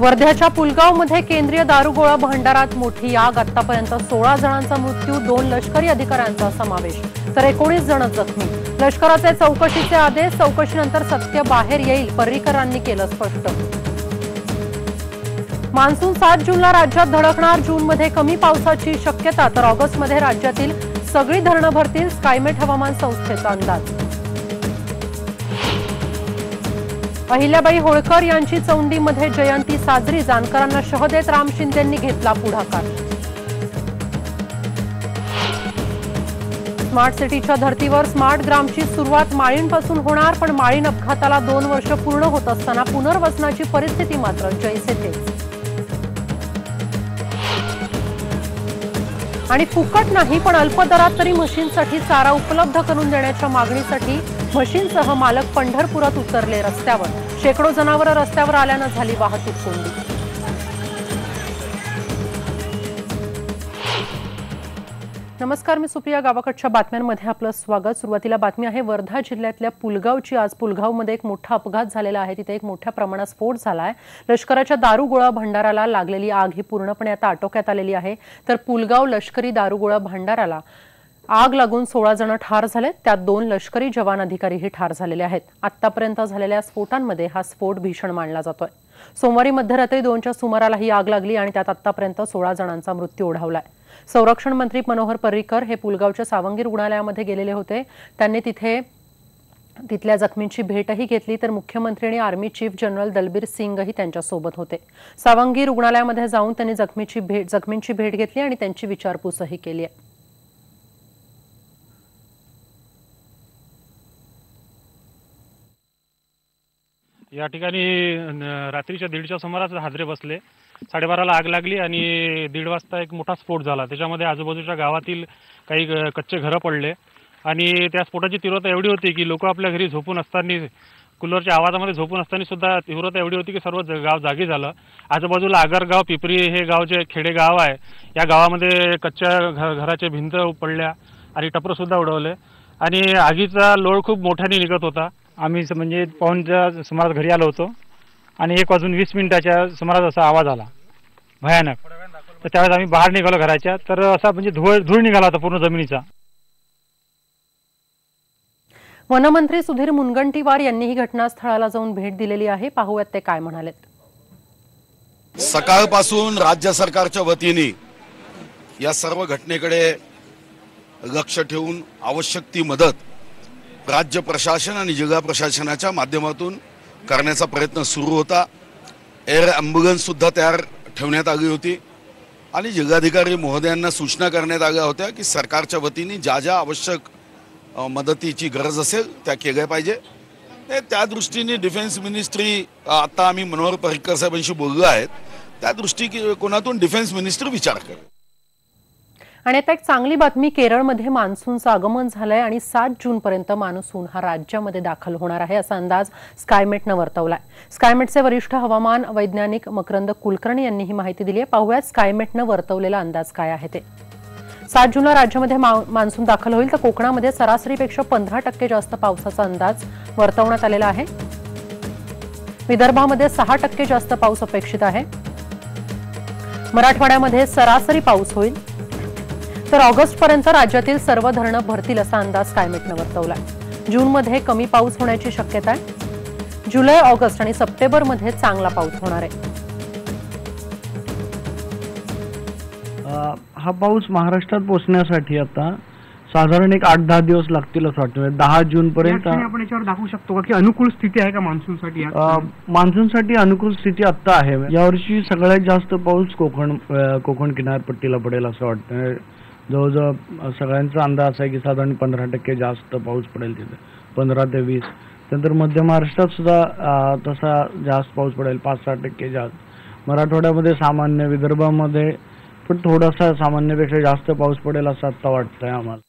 वर्ध्याच्या पुलगावमध्ये केंद्रीय दारुगोळा भांडारात मोठी आग। आतापर्यंत 16 जणांचा मृत्यू, 2 लष्करी अधिकाऱ्यांचा समावेश तर 19 जण जखमी। लष्कराचे चौकशीचे आदेश, चौकशीनंतर सत्य बाहेर येईल, पर्रीकरांनी केलं स्पष्ट। मान्सून 7 जूनला राज्यात धडकणार, जूनमध्ये कमी पावसाची शक्यता तर ऑगस्टमध्ये राज्यातील सगळी धरणं भरतील, स्कायमेट हवामान संस्थेचा अंदाज। अहिल्याबाई होळकर यांची चौंडीमध्ये जयंती साजरी, जानकरांना शह देत राम शिंदेंनी घेतला पुढाकार। स्मार्ट सिटीच्या धर्तीवर स्मार्ट ग्रामची सुरुवात माळीणपासून होणार, पण माळीण अपघाताला 2 वर्ष पूर्ण होत असताना पुनर्वसनाची परिस्थिती मात्र जैसे तेच। आणि फुकट नाही पण अल्प दरात तरी म्हशींसाठी चारा उपलब्ध करून देण्याच्या मागणीसाठी म्हशींसह मालक पंढरपुरात उतरले रस्त्यावर। शेकडो जनावरं रस्त्यावर आल्यानं झाली वाहतूक कोंडी। नमस्कार, मी सुप्रिया, गावाकडच्या बातम्यांमध्ये आपलं स्वागत। सुरुवातीला बातमी आहे वर्धा जिल्ह्यातल्या पुलगावची। आज पुलगावमध्ये एक मोठा अपघात झालेला आहे, तिथे एक मोठ्या प्रमाणात स्फोट झाला आहे। लष्कराच्या दारुगोळा भांडाराला लागलेली आग ही पूर्णपणे आता आटोक्यात आलेली आहे, तर पुलगाव लष्करी दारुगोळा भांडाराला आग लागून 16 जण ठार झाले, त्यात 2 लष्करी जवान अधिकारीही ठार झालेले आहेत। आतापर्यंत झालेल्या स्फोटांमध्ये हा स्फोट भीषण मानला जातोय। सोमवारी मध्यरात्री 2च्या सुमाराला ही आग लागली आणि त्यात आतापर्यंत 16 जणांचा मृत्यू ओढावलाय। संरक्षण मंत्री मनोहर पर्रीकर हे पुलगावच्या सावंगी रुग्णालयामध्ये गेलेले होते, त्यांनी तिथल्या जखमींची भेटही घेतली, तर मुख्यमंत्री आणि आर्मी चीफ जनरल दलबीर सिंगही त्यांच्यासोबत होते। सावंगी रुग्णालयामध्ये जाऊन त्यांनी जखमींची भेट घेतली आणि त्यांची विचारपूसही केली आहे। या ठिकाणी रात्रीच्या 1:30च्या सुमारास हादरे बसले। 12:30ला आग लागली आणि 1:30 वाजता एक मोठा स्फोट झाला। त्याच्यामध्ये आजूबाजूच्या गावातील काही कच्चे घरं पडले आणि त्या स्फोटाची तीव्रता एवढी होती की लोक आपल्या घरी झोपून असताना, कूलरच्या आवाजामध्ये झोपून असताना सुद्धा तीव्रता एवढी होती की सर्व गाव जागी झालं। आजूबाजूला आगरगाव, पिपरी हे गाव जे खेडे गाव आहे, या गावामध्ये कच्च्या घराचे भिंत पडल्या आणि टपर सुद्धा उडवले आणि आगीचा लोळ खूप मोठ्याने निघत होता। आम्ही म्हणजे पाऊणच्या सुमारास घरी आलो होतो आणि 1:20 सुमारास असा आवाज आला भयानक। तर त्यावेळेस आम्ही बाहेर निघालो घराच्या, तर असा म्हणजे धूळ निघाला होता पूर्ण जमिनीचा। वनमंत्री सुधीर मुनगंटीवार यांनीही घटनास्थळाला जाऊन भेट दिलेली आहे, पाहूयात ते काय म्हणालेत। सकाळपासून राज्य सरकारच्या वतीने या सर्व घटनेकडे लक्ष ठेवून आवश्यक ती मदत राज्य प्रशासन आणि जिल्हा प्रशासनाच्या माध्यमातून करण्याचा प्रयत्न सुरू होता। एअर ॲम्ब्युलन्स सुद्धा तयार ठेवण्यात आली होती आणि जिल्हाधिकारी महोदयांना सूचना करण्यात आल्या होत्या की सरकारच्या वतीने ज्या ज्या आवश्यक मदतीची गरज असेल त्या केल्या पाहिजे। त्या दृष्टीने डिफेन्स मिनिस्ट्री, आता आम्ही मनोहर पर्रीकर साहेबांशी बोललो आहेत, त्या दृष्टिकोनातून डिफेन्स मिनिस्ट्री विचार करेल। आणि आता एक चांगली बातमी, केरळमध्ये मान्सूनचं आगमन झालंय आणि 7 जूनपर्यंत मान्सून हा राज्यामध्ये दाखल होणार आहे, असा अंदाज स्कायमेटनं वर्तवलाय। स्कायमेटचे वरिष्ठ हवामान वैज्ञानिक मकरंद कुलकर्णी यांनी ही माहिती दिली आहे। पाहूयात स्कायमेटनं वर्तवलेला अंदाज काय आहे ते। 7 जूनला राज्यामध्ये मान्सून दाखल होईल, तर कोकणामध्ये सरासरीपेक्षा 15% जास्त पावसाचा अंदाज वर्तवण्यात आलेला आहे। विदर्भामध्ये 6% जास्त पाऊस अपेक्षित आहे। मराठवाड्यामध्ये सरासरी पाऊस होईल, तर ऑगस्टपर्यंत राज्यातील सर्व धरणं भरतील, असा अंदाज स्कायमेटनं वर्तवलाय। जूनमध्ये कमी पाऊस होण्याची शक्यता आहे। जुलै, ऑगस्ट आणि सप्टेंबरमध्ये चांगला पाऊस होणार आहे। हा पाऊस महाराष्ट्रात पोहोचण्यासाठी आता साधारण एक 8-10 दिवस लागतील असं वाटतं। 10 जून पर्यंत आपण याच्यावर दाखवू शकतो का की अनुकूल स्थिती आहे का मान्सूनसाठी? मान्सूनसाठी अनुकूल स्थिती आता आहे। यावर्षी सगळ्यात जास्त पाऊस कोकण किनारपट्टीला पडेल असं वाटतं। जवळजवळ सगळ्यांचा अंदाज आहे की साधारण 15% जास्त पाऊस पडेल तिथे, 15 ते 20। नंतर मध्य महाराष्ट्रात सुद्धा तसा जास्त पाऊस पडेल, 5-6% जास्त। मराठवाड्यामध्ये सामान्य, विदर्भामध्ये पण थोडासा सामान्यपेक्षा जास्त पाऊस पडेल असं आता वाटतंय आम्हाला।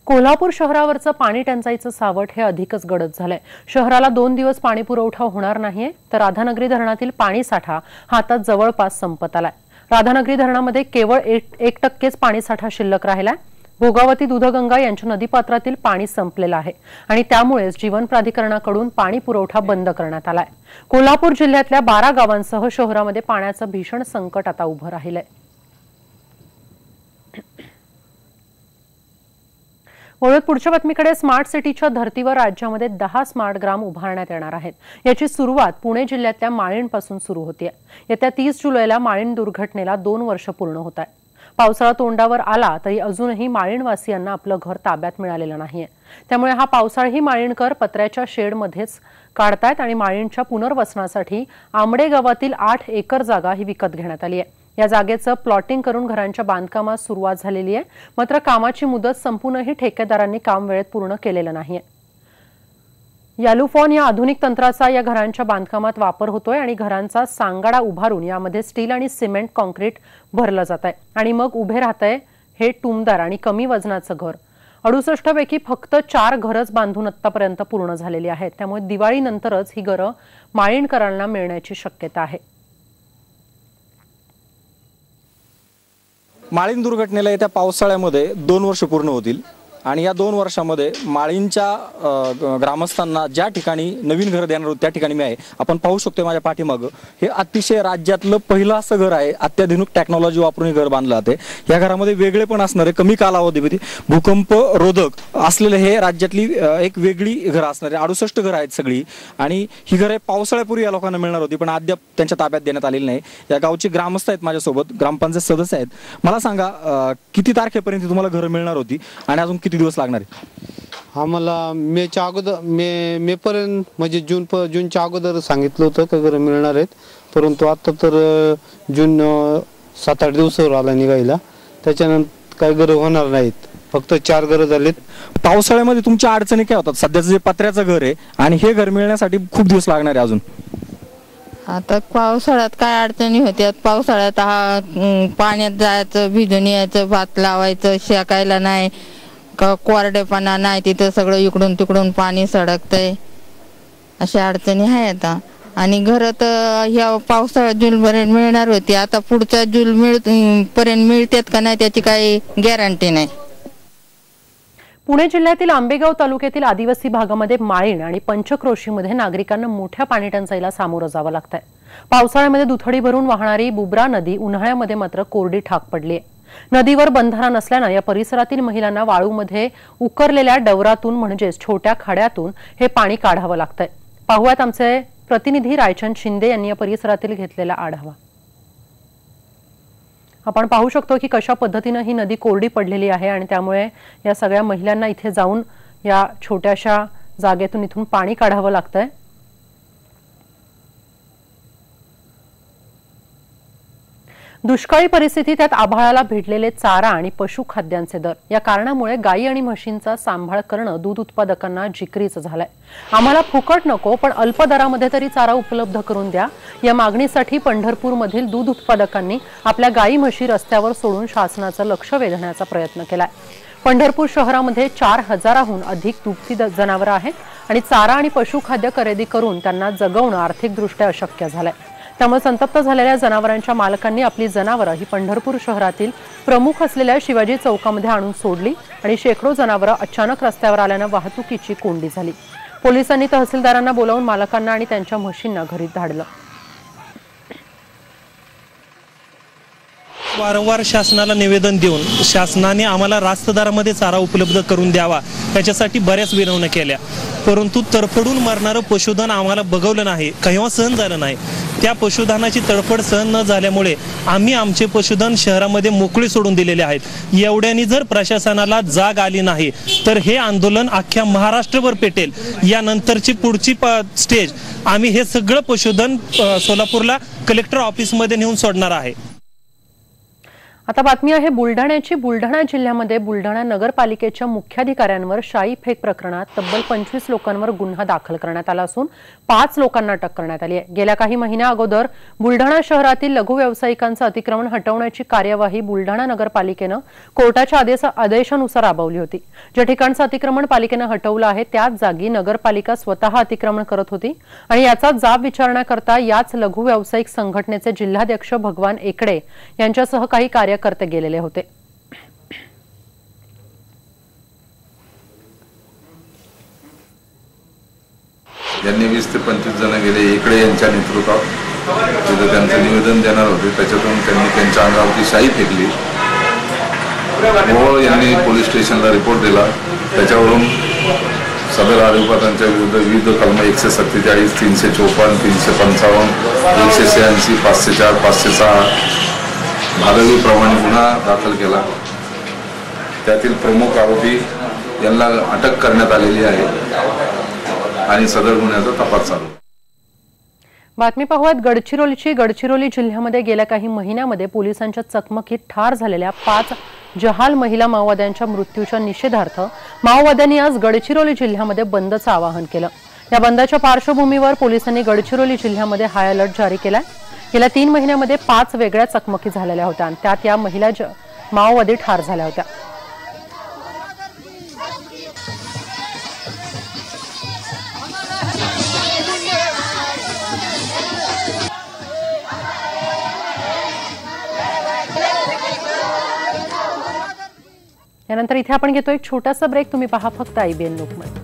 कोल्हापूर शहरावरचं पाणी टंचाईचं सावट हे अधिकच गडद झालंय। शहराला 2 दिवस पाणी पुरवठा होणार नाहीये, तर राधानगरी धरणातील पाणी साठा हा आता जवळपास संपत आलाय। राधानगरी धरणामध्ये केवळ 1%च पाणीसाठा शिल्लक राहिलाय। भोगावती दूधगंगा यांच्या नदीपात्रातील पाणी संपलेलं आहे आणि त्यामुळेच जीवन प्राधिकरणाकडून पाणी पुरवठा बंद करण्यात आलाय। कोल्हापूर जिल्ह्यातल्या 12 गावांसह शहरामध्ये पाण्याचं भीषण संकट आता उभं राहिलंय। वळून पुढच्या बातमीकडे स्मार्ट सिटीच्या धर्तीवर राज्यामध्ये 10 स्मार्ट ग्राम उभारण्यात येणार आहेत। याची सुरुवात पुणे जिल्ह्यातल्या माळीणपासून सुरू होतीये। येत्या 30 जुलैला माळीण दुर्घटनेला 2 वर्ष पूर्ण होत आहेत। पावसाळा तोंडावर आला तरी अजूनही माळीणवासियांना आपलं घर ताब्यात मिळालेलं नाहीये। त्यामुळे हा पावसाळाही माळीणकर पत्र्याच्या शेडमध्येच काढतायत आणि माळीणच्या पुनर्वसनासाठी आंबडे गावातील 8 एकर जागा ही विकत घेण्यात आली आहे। या जागेचं प्लॉटिंग करून घरांच्या बांधकामास सुरुवात झालेली आहे। मात्र कामाची मुदत संपूनही ठेकेदारांनी काम वेळेत पूर्ण केलेलं नाहीये। यालुफॉन या आधुनिक तंत्राचा या घरांच्या बांधकामात वापर होतोय आणि घरांचा सांगाडा उभारून यामध्ये स्टील आणि सिमेंट कॉन्क्रीट भरलं जात आहे आणि मग उभे राहतंय हे टुमदार आणि कमी वजनाचं घर। 68 पैकी फक्त 4 घरच बांधून आतापर्यंत पूर्ण झालेली आहेत। त्यामुळे दिवाळीनंतरच ही घरं माळीणकरांना मिळण्याची शक्यता आहे। माळीण दुर्घटनेला येत्या पावसाळ्यामध्ये 2 वर्ष पूर्ण होतील आणि या 2 वर्षामध्ये माळीणच्या ग्रामस्थांना ज्या ठिकाणी नवीन घर देणार होते त्या ठिकाणी मी आहे। आपण पाहू शकतो माझ्या पाठीमागं हे अतिशय राज्यातलं पहिलं असं घर आहे। अत्याधुनिक टेक्नॉलॉजी वापरून हे घर बांधलं जाते। या घरामध्ये वेगळे पण असणार आहे, कमी कालावधीमध्ये भूकंप रोधक असलेले हे राज्यातली एक वेगळी घरं असणार आहे। 68 घरं आहेत सगळी आणि ही घरं पावसाळ्यापूर्वी या लोकांना मिळणार होती, पण अद्याप त्यांच्या ताब्यात देण्यात आलेली नाही। या गावचे ग्रामस्थ आहेत माझ्यासोबत, ग्रामपंचायत सदस्य आहेत। मला सांगा किती तारखेपर्यंत तुम्हाला घरं मिळणार होती आणि अजून किती दिवस लागणार आहे? आम्हाला मेच्या अगोदर मे पर्यंत म्हणजे जूनच्या अगोदर सांगितलं होतं का घरं मिळणार आहेत, परंतु आता तर जून 7-8 दिवसावर आला निघायला, त्याच्यानंतर काही घरं होणार नाहीत। फक्त 4 घरं झालीत। पावसाळ्यामध्ये तुमच्या अडचणी काय होतात? सध्याचं जे पत्र्याचं घर आहे आणि हे घर मिळण्यासाठी खूप दिवस लागणार आहे अजून। आता पावसाळ्यात काय अडचणी होत्यात? पावसाळ्यात पाण्यात जायचं, भिजून यायचं, भात लावायचं, शेकायला नाही, कोरडेपणा नाही, तिथं सगळं इकडून तिकडून पाणी सडकतंय, अशा अडचणी आहे आता। आणि घर तर ह्या पावसाळ्यात जूनपर्यंत मिळणार होती, आता पुढच्या पर्यंत मिळतात का नाही त्याची काही गॅरंटी नाही। पुणे जिल्ह्यातील आंबेगाव तालुक्यातील आदिवासी भागामध्ये माळीण आणि पंचक्रोशीमध्ये नागरिकांना मोठ्या पाणीटंचाईला सामोरं जावं लागतंय। पावसाळ्यामध्ये दुथडी भरून वाहणारी बुब्रा नदी उन्हाळ्यामध्ये मात्र कोरडी ठाक पडली आहे। नदीवर बंधारा नसल्यानं या परिसरातील महिलांना वाळूमध्ये उकरलेल्या डवरातून म्हणजेच छोट्या खाड्यातून हे पाणी काढावं लागतंय। पाहुयात आमचे प्रतिनिधी रायचंद शिंदे यांनी या परिसरातील घेतलेला आढावा। आपण पाहू शकतो की कशा पद्धतीने ही नदी कोरडी पडलेली आहे आणि त्यामुळे या सगळ्या महिलांना इथे जाऊन या छोट्याशा जागेतून इथून पाणी काढावं लागतंय। दुष्काळी परिस्थिती, त्यात आभाळाला भिडलेले चारा आणि पशुखाद्यांचे दर या कारणामुळे गायी आणि म्हशींचा सांभाळ करणं दूध उत्पादकांना जिकरीचं झालंय। आम्हाला फुकट नको पण अल्प दरामध्ये तरी चारा उपलब्ध करून द्या, या मागणीसाठी पंढरपूरमधील दूध उत्पादकांनी आपल्या गायी म्हशी रस्त्यावर सोडून शासनाचं लक्ष वेधण्याचा प्रयत्न केलाय। पंढरपूर शहरामध्ये 4000हून अधिक दुभती जनावरं आहेत आणि चारा आणि पशुखाद्य खरेदी करून त्यांना जगवणं आर्थिकदृष्ट्या अशक्य झालंय। त्यामुळे संतप्त झालेल्या जनावरांच्या मालकांनी आपली जनावरं ही पंढरपूर शहरातील प्रमुख असलेल्या शिवाजी चौकामध्ये आणून सोडली आणि शेकडो जनावरं अचानक रस्त्यावर आल्यानं वाहतुकीची कोंडी झाली। पोलिसांनी तहसीलदारांना बोलावून मालकांना आणि त्यांच्या म्हशींना घरी धाडलं। वारंवार शासनाला निवेदन देऊन शासनाने आम्हाला रास्त दरामध्ये चारा उपलब्ध करून द्यावा याच्यासाठी बऱ्याच विनवण्या केल्या, परंतु तरफडून मरणारं पशुधन आम्हाला बघवलं नाही, केव्हा सहन झालं नाही। त्या पशुधनाची तडफड सहन न झाल्यामुळे आम्ही आमचे पशुधन शहरामध्ये मोकळे सोडून दिलेले आहेत। एवढ्यानी जर प्रशासनाला जाग आली नाही तर हे आंदोलन अख्ख्या महाराष्ट्रभर पेटेल। यानंतरची पुढची स्टेज आम्ही हे सगळं पशुधन सोलापूरला कलेक्टर ऑफिसमध्ये नेऊन सोडणार आहे। आता बातमी आहे बुलढाण्याची। बुलढाणा जिल्ह्यामध्ये बुलढाणा नगरपालिकेच्या मुख्याधिकाऱ्यांवर शाई फेक प्रकरणात तब्बल 25 लोकांवर गुन्हा दाखल करण्यात आला असून 5 लोकांना अटक करण्यात आली आहे। गेल्या काही महिन्या अगोदर बुलढाणा शहरातील लघु व्यावसायिकांचं अतिक्रमण हटवण्याची कार्यवाही बुलढाणा नगरपालिकेनं कोर्टाच्या आदेशानुसार राबवली होती। ज्या ठिकाणचं अतिक्रमण पालिकेनं हटवलं आहे त्याच जागी नगरपालिका स्वतः अतिक्रमण करत होती आणि याचा जाब विचारण्याकरता याच लघु व्यावसायिक संघटनेचे जिल्हाध्यक्ष भगवान एकड़े यांच्यासह काही कार्यकर्ते गेलेले होते। यांनी 20 ते 25 जण गेले इकडे यांच्या नेतृत्वात तिथं त्यांचं निवेदन देणार होते, त्याच्यातून त्यांनी त्यांच्या अंगावरती शाई फेकली. व यांनी पोलीस स्टेशनला रिपोर्ट दिला. त्याच्यावरून सदर आरोपांच्या विरुद्ध विविध कलम 147, 354, 355, 186, 504, 506 भादवीप्रमाणे गुन्हा दाखल केला. त्यातील प्रमुख आरोपी यांना अटक करण्यात आलेली आहे आणि सदर गुन्ह्याचा तपास चालू. बातमी पाहूयात गडचिरोली जिल्ह्यामध्ये गेल्या काही महिन्यामध्ये पोलिसांच्या चकमकीत ठार झालेल्या 5 जहाल महिला माओवाद्यांच्या मृत्यूच्या निषेधार्थ माओवाद्यांनी आज गडचिरोली जिल्ह्यामध्ये बंदचं आवाहन केलं. या बंदच्या पार्श्वभूमीवर पोलिसांनी गडचिरोली जिल्ह्यामध्ये हाय अलर्ट जारी केलाय. गेल्या 3 महिन्यामध्ये 5 वेगळ्या चकमकी झालेल्या होत्या आणि त्यात या महिला माओवादी ठार झाल्या होत्या. यानंतर इथे आपण घेतो एक छोटासा ब्रेक. तुम्ही पहा फक्त IBN लोकमत.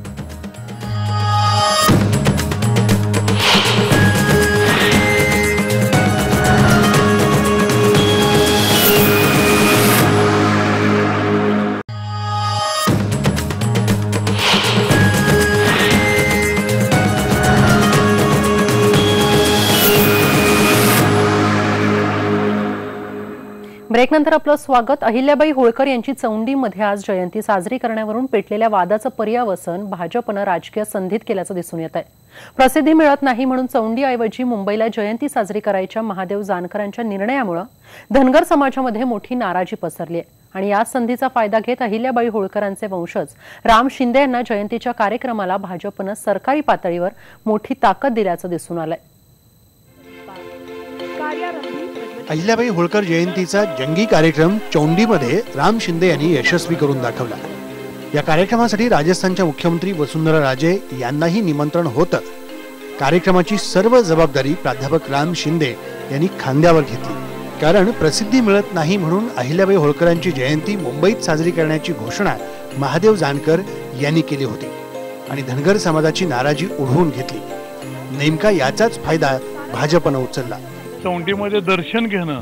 ब्रेकनंतर आपलं स्वागत. अहिल्याबाई होळकर यांची चौंडीमध्ये आज जयंती साजरी करण्यावरून पेटलेल्या वादाचं पर्यावसन भाजपनं राजकीय संधीत केल्याचं दिसून येत आहे. प्रसिद्धी मिळत नाही म्हणून चौंडीऐवजी मुंबईला जयंती साजरी करायच्या महादेव जानकरांच्या निर्णयामुळे धनगर समाजामध्ये मोठी नाराजी पसरली आहे आणि या संधीचा फायदा घेत अहिल्याबाई होळकरांचे वंशज राम शिंदे यांना जयंतीच्या कार्यक्रमाला भाजपनं सरकारी पातळीवर मोठी ताकद दिल्याचं दिसून आलंय. अहिल्याबाई होळकर जयंतीचा जंगी कार्यक्रम चौंडीमध्ये राम शिंदे यांनी यशस्वी करून दाखवला. या कार्यक्रमासाठी राजस्थानच्या मुख्यमंत्री वसुंधरा राजे यांनाही निमंत्रण होतं. कार्यक्रमाची सर्व जबाबदारी प्राध्यापक राम शिंदे यांनी खांद्यावर घेतली. कारण प्रसिद्धी मिळत नाही म्हणून अहिल्याबाई होळकरांची जयंती मुंबईत साजरी करण्याची घोषणा महादेव जानकर यांनी केली होती आणि धनगर समाजाची नाराजी ओढवून घेतली. नेमका याचाच फायदा भाजपनं उचलला. चौंडीमध्ये दर्शन घेणं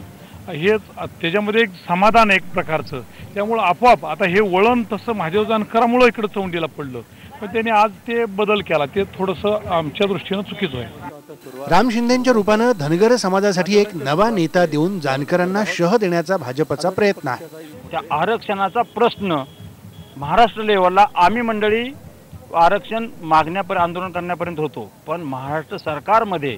हे त्याच्यामध्ये एक समाधान एक प्रकारचं, त्यामुळं आपोआप आता हे वळण तसं महादेव जानकरामुळं इकडं चौंडीला पडलं, पण त्यांनी आज ते बदल केला. ते थोडंसं आमच्या दृष्टीनं चुकीचं आहे. राम शिंदेच्या रूपानं धनगर समाजासाठी एक नवा नेता देऊन जानकरांना शह देण्याचा भाजपचा प्रयत्न आहे. त्या आरक्षणाचा प्रश्न महाराष्ट्र लेवलला आम्ही मंडळी आरक्षण मागण्यापर्यंत आंदोलन करण्यापर्यंत होतो, पण महाराष्ट्र सरकारमध्ये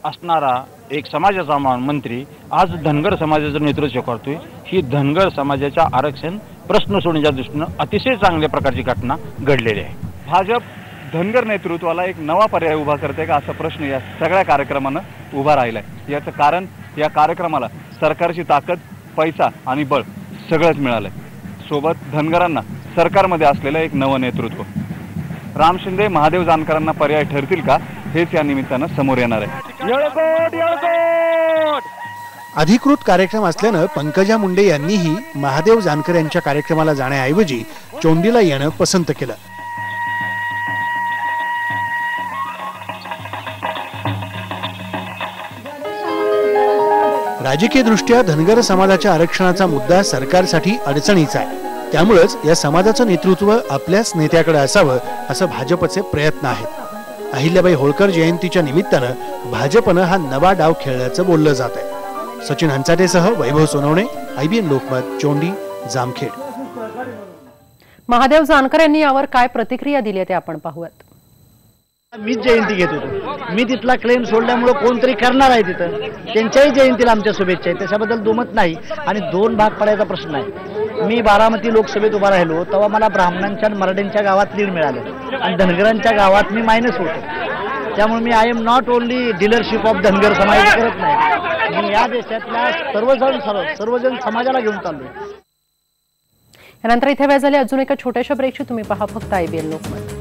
असणारा एक समाजाचा मंत्री आज धनगर समाजाचं नेतृत्व करतोय. ही धनगर समाजाच्या आरक्षण प्रश्न सोडण्याच्या दृष्टीनं अतिशय चांगल्या प्रकारची घटना घडलेली आहे. भाजप धनगर नेतृत्वाला एक नवा पर्याय उभा करते का असा प्रश्न या सगळ्या कार्यक्रमानं उभा राहिलाय. याचं कारण या कार्यक्रमाला सरकारची ताकद, पैसा आणि बळ सगळंच मिळालंय. सोबत धनगरांना सरकारमध्ये असलेलं एक नवं नेतृत्व. राम शिंदे महादेव जानकरांना पर्याय ठरतील का हेच या निमित्तानं समोर येणार आहे. अधिकृत कार्यक्रम असल्यानं पंकजा मुंडे यांनीही महादेव जानकर यांच्या कार्यक्रमाला जाण्याऐवजी चौंडीला येणं पसंत केलं. राजकीय दृष्ट्या धनगर समाजाच्या आरक्षणाचा मुद्दा सरकारसाठी अडचणीचा आहे. त्यामुळेच या समाजाचं नेतृत्व आपल्याच नेत्याकडे असावं असं भाजपचे प्रयत्न आहेत. अहिल्याबाई होळकर जयंतीच्या निमित्तानं भाजपनं हा नवा डाव खेळल्याचं बोललं जात आहे. सचिन हंचाटेसह वैभव सोनवणे, IBN लोकमत, चोंडी, जामखेड. महादेव जानकर यांनी यावर काय प्रतिक्रिया दिली ते आपण पाहूयात. मीच जयंती घेत होतो. मी तिथला क्लेम सोडल्यामुळे कोणतरी करणार आहे तिथं. त्यांच्याही जयंतीला आमच्या शुभेच्छा आहेत, त्याच्याबद्दल दुमत नाही. आणि 2 भाग पडायचा प्रश्न आहे. मी बारामती लोकसभेत उभा राहिलो तेव्हा मला ब्राह्मणांच्या मराठ्यांच्या गावात लीड मिळालं आणि धनगरांच्या गावात मी मायनस होतो. त्यामुळे मी I am not only dealership of Dhangar समाज करत नाही. मी या देशातल्या सर्वजण समाजाला घेऊन चाललोय. यानंतर इथे वेळ झाली अजून एका छोट्याशा ब्रेकची. तुम्ही पहा फक्त IBN लोकमत.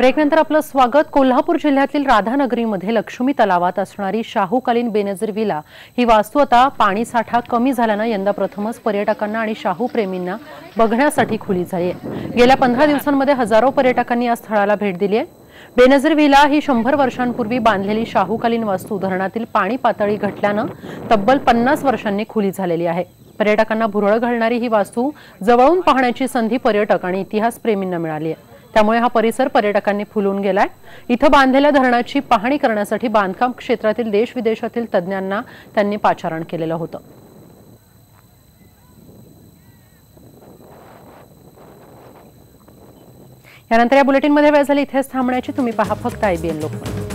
ब्रेकनंतर आपलं स्वागत. कोल्हापूर जिल्ह्यातील राधानगरीमध्ये लक्ष्मी तलावात असणारी शाहूकालीन बेनजीर विला ही वास्तू आता पाणीसाठा कमी झाल्यानं यंदा प्रथमच पर्यटकांना आणि शाहू प्रेमींना बघण्यासाठी खुली झाली आहे. गेल्या 15 दिवसांमध्ये हजारो पर्यटकांनी या स्थळाला भेट दिली आहे. बेनजीर विला ही 100 वर्षांपूर्वी बांधलेली शाहूकालीन वास्तू धरणातील पाणी पातळी घटल्यानं तब्बल 50 वर्षांनी खुली झालेली आहे. पर्यटकांना भुरळ घालणारी ही वास्तू जवळून पाहण्याची संधी पर्यटक आणि इतिहासप्रेमींना मिळाली आहे. त्यामुळे हा परिसर पर्यटकांनी फुलून गेलाय. इथं बांधलेल्या धरणाची पाहणी करण्यासाठी बांधकाम क्षेत्रातील देश विदेशातील तज्ज्ञांना त्यांनी पाचारण केलेलं होतं. यानंतर या बुलेटिनमध्ये वेळ झाली इथेच थांबण्याची. तुम्ही पहा फक्त IBN लोकमत.